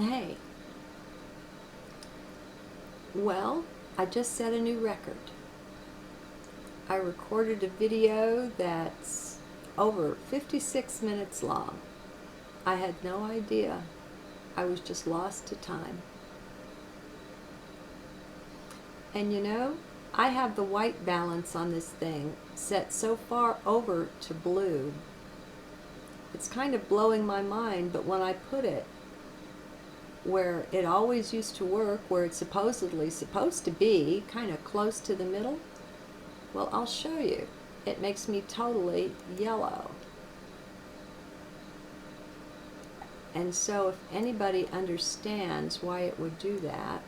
Hey, well, I just set a new record. I recorded a video that's over 56 minutes long. I had no idea. I was just lost to time. And you know, I have the white balance on this thing set so far over to blue. It's kind of blowing my mind, but when I put it where it always used to work, where it's supposedly supposed to be, kind of close to the middle, well, I'll show you. It makes me totally yellow. And so if anybody understands why it would do that,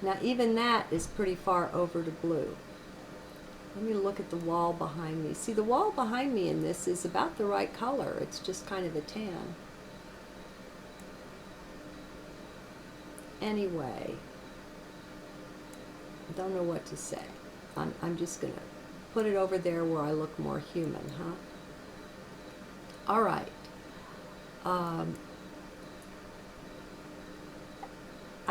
now even that is pretty far over to blue. Let me look at the wall behind me. See, the wall behind me in this is about the right color. It's just kind of a tan. Anyway, I don't know what to say. I'm just going to put it over there where I look more human, huh? All right. I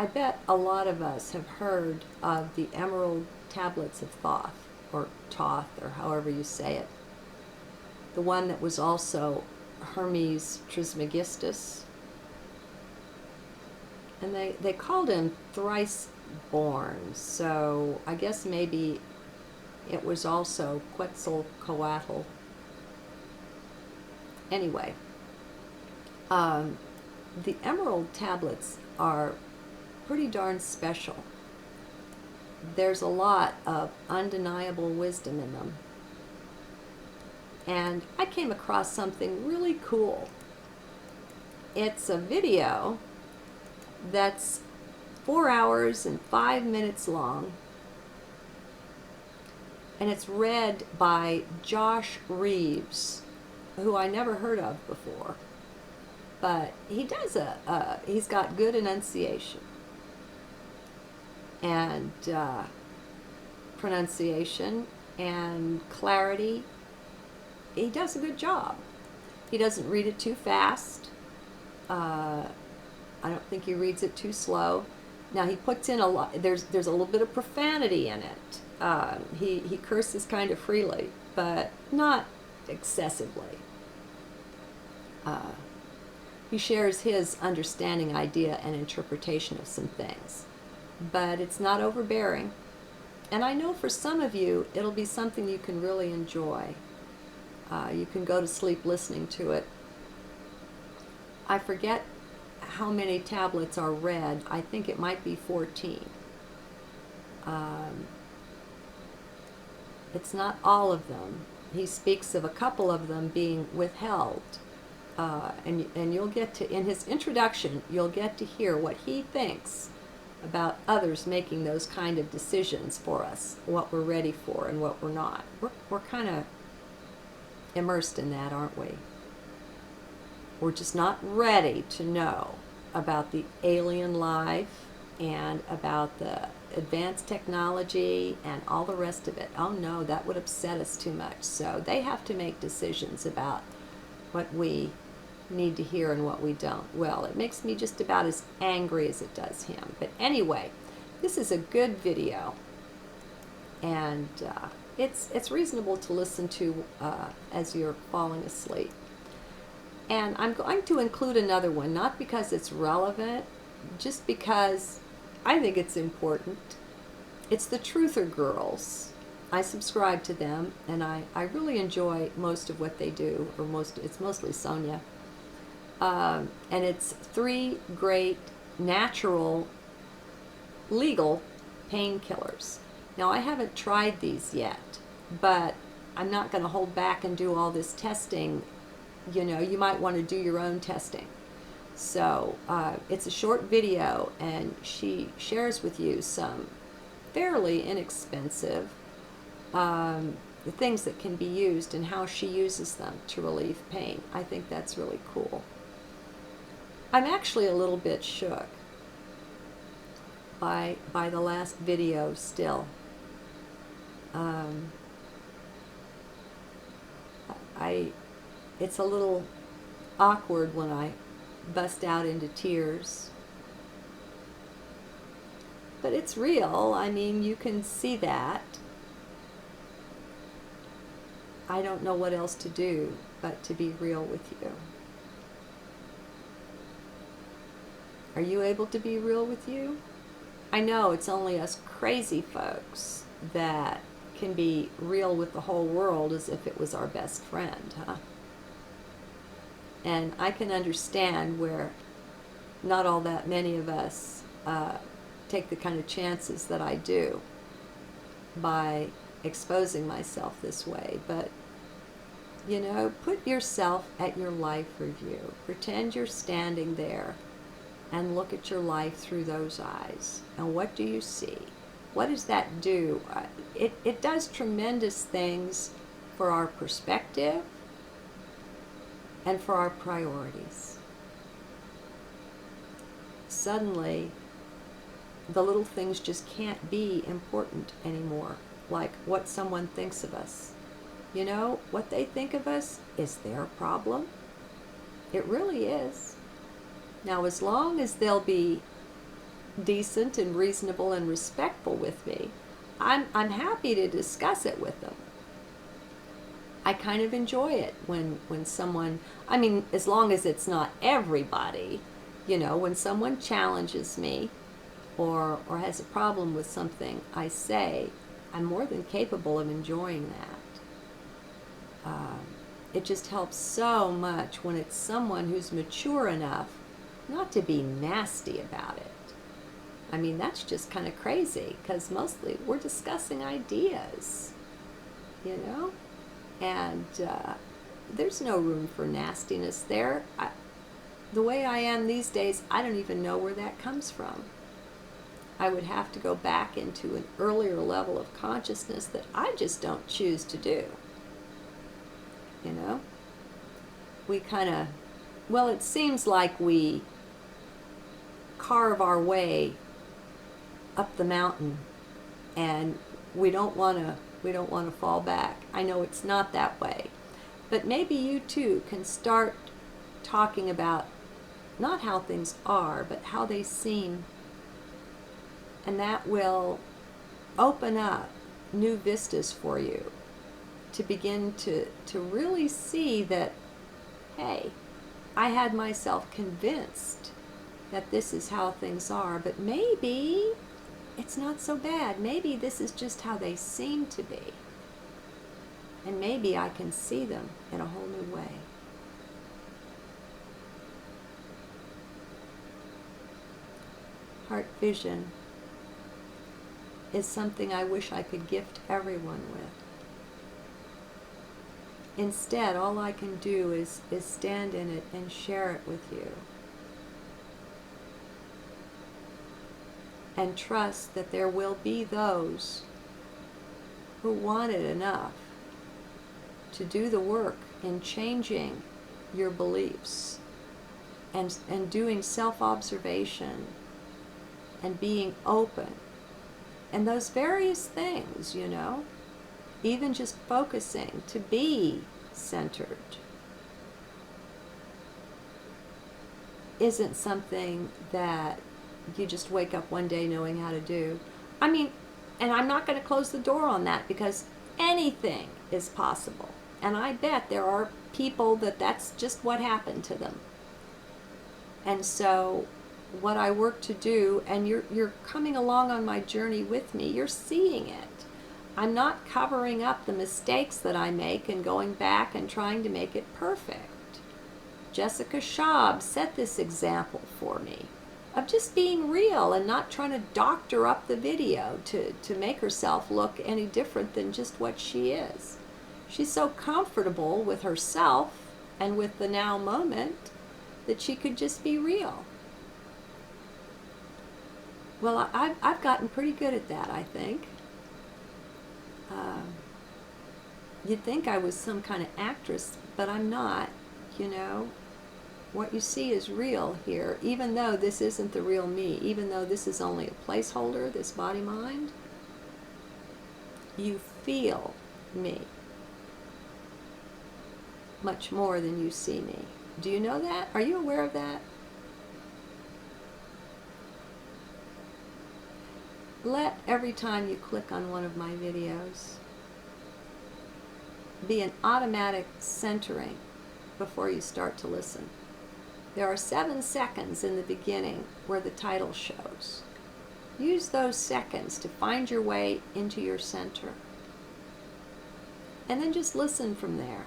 bet a lot of us have heard of the Emerald Tablets of Thoth, or Thoth, or however you say it. The one that was also Hermes Trismegistus. And they called him thrice born, so I guess maybe it was also Quetzalcoatl. Anyway, the Emerald Tablets are pretty darn special. There's a lot of undeniable wisdom in them. And I came across something really cool. It's a video that's 4 hours and 5 minutes long. And it's read by Josh Reeves, who I never heard of before. But he does he's got good enunciation. And pronunciation and clarity. He does a good job. He doesn't read it too fast. I don't think he reads it too slow. Now he puts in a lot. There's a little bit of profanity in it. He curses kind of freely, but not excessively. He shares his understanding, idea, and interpretation of some things. But it's not overbearing. And I know for some of you, it'll be something you can really enjoy. You can go to sleep listening to it. I forget how many tablets are read. I think it might be 14. It's not all of them. He speaks of a couple of them being withheld. And you'll get to, in his introduction, you'll get to hear what he thinks about others making those kind of decisions for us, what we're ready for and what we're not. We're kind of immersed in that, aren't we? We're just not ready to know about the alien life and about the advanced technology and all the rest of it. Oh no, that would upset us too much. So they have to make decisions about what we need to hear and what we don't. Well, it makes me just about as angry as it does him. But anyway, this is a good video, and it's reasonable to listen to as you're falling asleep. And I'm going to include another one, not because it's relevant, just because I think it's important. It's the Truther Girls. I subscribe to them, and I really enjoy most of what they do, or it's mostly Sonia. And it's 3 great natural legal painkillers. Now, I haven't tried these yet, but I'm not going to hold back and do all this testing. You know, you might want to do your own testing. So it's a short video, and she shares with you some fairly inexpensive things that can be used and how she uses them to relieve pain. I think that's really cool. I'm actually a little bit shook by the last video still. it's a little awkward when I bust out into tears. But it's real. I mean, you can see that. I don't know what else to do but to be real with you. Are you able to be real with you? I know it's only us crazy folks that can be real with the whole world as if it was our best friend, huh? And I can understand where not all that many of us take the kind of chances that I do by exposing myself this way. But, you know, put yourself at your life review. Pretend you're standing there and look at your life through those eyes. And what do you see? What does that do? It does tremendous things for our perspective and for our priorities. Suddenly, the little things just can't be important anymore, like what someone thinks of us. You know, what they think of us is their problem. It really is. Now, as long as they'll be decent and reasonable and respectful with me, I'm happy to discuss it with them. I kind of enjoy it when someone, I mean, as long as it's not everybody, you know, when someone challenges me or has a problem with something I say, I'm more than capable of enjoying that. It just helps so much when it's someone who's mature enough not to be nasty about it. I mean, that's just kind of crazy, because mostly we're discussing ideas, you know? And there's no room for nastiness there. The way I am these days, I don't even know where that comes from. I would have to go back into an earlier level of consciousness that I just don't choose to do. You know? We kind of, well, it seems like we carve our way up the mountain, and we don't want to fall back. I know it's not that way, but maybe you too can start talking about not how things are, but how they seem, and that will open up new vistas for you to begin to really see that, hey, I had myself convinced that this is how things are, but maybe it's not so bad. Maybe this is just how they seem to be. And maybe I can see them in a whole new way. Heart vision is something I wish I could gift everyone with. Instead, all I can do is stand in it and share it with you. And trust that there will be those who want it enough to do the work in changing your beliefs and doing self-observation and being open. And those various things, you know, even just focusing to be centered isn't something that you just wake up one day knowing how to do. I mean, and I'm not going to close the door on that, because anything is possible. And I bet there are people that's just what happened to them. And so what I work to do, and you're coming along on my journey with me, you're seeing it. I'm not covering up the mistakes that I make and going back and trying to make it perfect. Jessica Schaub set this example for me of just being real and not trying to doctor up the video to make herself look any different than just what she is. She's so comfortable with herself and with the now moment that she could just be real. Well, I've gotten pretty good at that, I think. You'd think I was some kind of actress, but I'm not, you know. What you see is real here, even though this isn't the real me, even though this is only a placeholder, this body-mind. You feel me. much more than you see me. Do you know that? Are you aware of that? Let every time you click on one of my videos be an automatic centering before you start to listen. There are 7 seconds in the beginning where the title shows. Use those seconds to find your way into your center. And then just listen from there.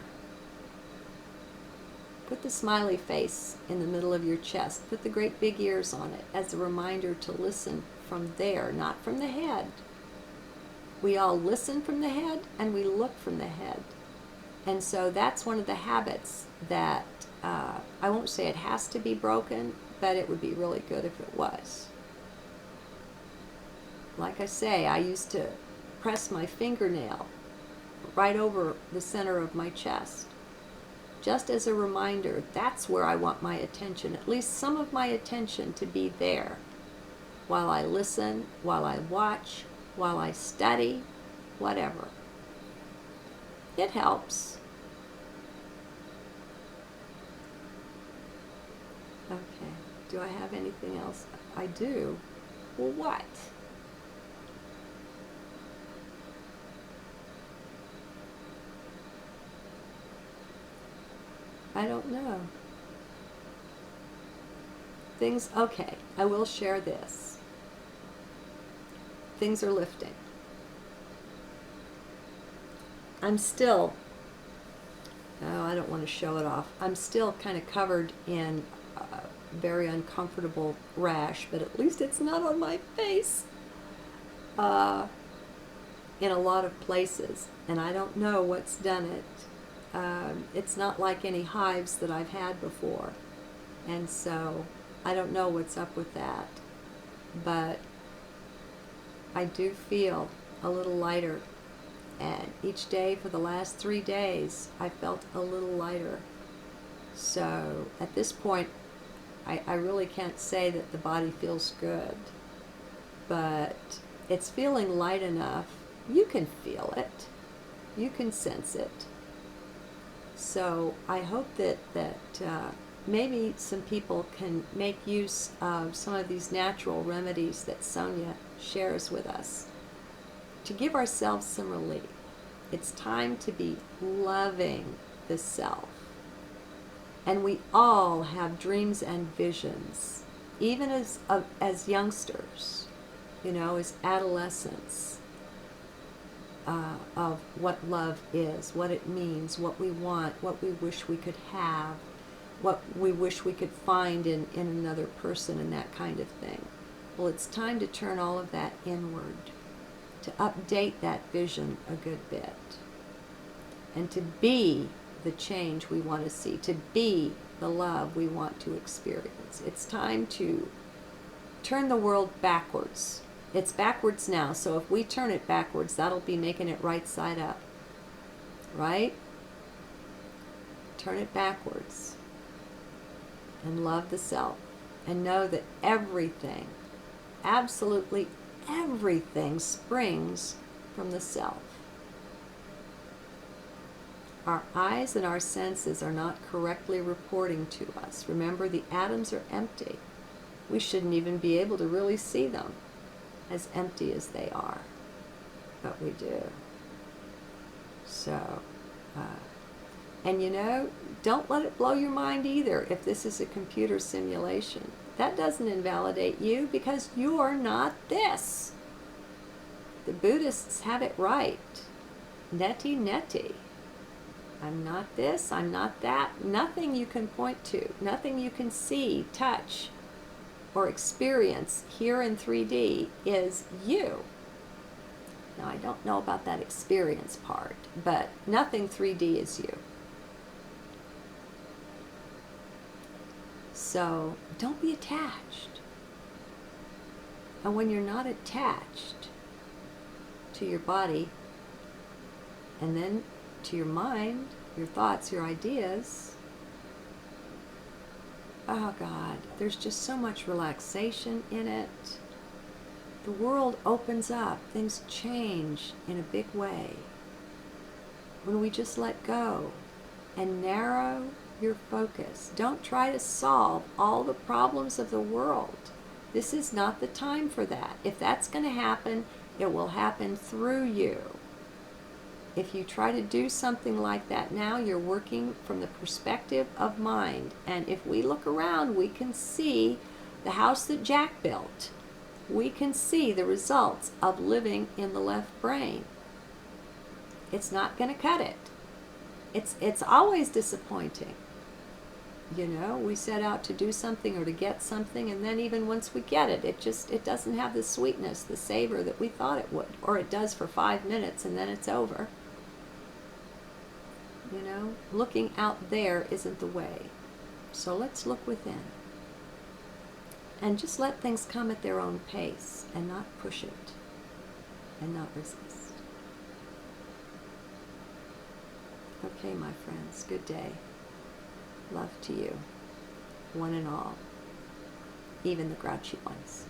Put the smiley face in the middle of your chest. Put the great big ears on it as a reminder to listen from there, not from the head. We all listen from the head and we look from the head. And so that's one of the habits that I won't say it has to be broken, but it would be really good if it was. Like I say, I used to press my fingernail right over the center of my chest. Just as a reminder, that's where I want my attention, at least some of my attention to be there. While I listen, while I watch, while I study, whatever. It helps. Okay, do I have anything else? I do. Well, what? I don't know. Okay, I will share this. Things are lifting. I'm still, I don't want to show it off. I'm still kind of covered in a very uncomfortable rash, but at least it's not on my face in a lot of places, and I don't know what's done it. It's not like any hives that I've had before, and so I don't know what's up with that, but I do feel a little lighter, and each day for the last 3 days I felt a little lighter. So at this point I really can't say that the body feels good, but it's feeling light enough. You can feel it, you can sense it. So I hope that maybe some people can make use of some of these natural remedies that Sonia shares with us to give ourselves some relief. It's time to be loving the self. And we all have dreams and visions, even as youngsters, as adolescents, of what love is, what it means, what we want, what we wish we could have, what we wish we could find in another person, and that kind of thing. Well, it's time to turn all of that inward, to update that vision a good bit, and to be the change we want to see, to be the love we want to experience. It's time to turn the world backwards. It's backwards now, so if we turn it backwards, that'll be making it right side up. Right? Turn it backwards. And love the self. And know that everything, absolutely everything, springs from the self. Our eyes and our senses are not correctly reporting to us. Remember, the atoms are empty. We shouldn't even be able to really see them, as empty as they are, but we do. So, and don't let it blow your mind either if this is a computer simulation. That doesn't invalidate you, because you are not this. The Buddhists have it right. Neti neti. I'm not this, I'm not that. Nothing you can point to, nothing you can see, touch, or experience here in 3D is you. Now, I don't know about that experience part, but nothing 3D is you. So don't be attached. And when you're not attached to your body, and then to your mind, your thoughts, your ideas, oh God, there's just so much relaxation in it. The world opens up, things change in a big way when we just let go and narrow your focus. Don't try to solve all the problems of the world. This is not the time for that. If that's going to happen, it will happen through you. If you try to do something like that now, you're working from the perspective of mind. And if we look around, we can see the house that Jack built. We can see the results of living in the left brain. It's not going to cut it. It's always disappointing. You know, we set out to do something or to get something, and then even once we get it, it doesn't have the sweetness, the savor that we thought it would. Or it does for 5 minutes and then it's over. You know, looking out there isn't the way. So let's look within. And just let things come at their own pace and not push it and not resist. Okay, my friends, good day. Love to you, one and all, even the grouchy ones.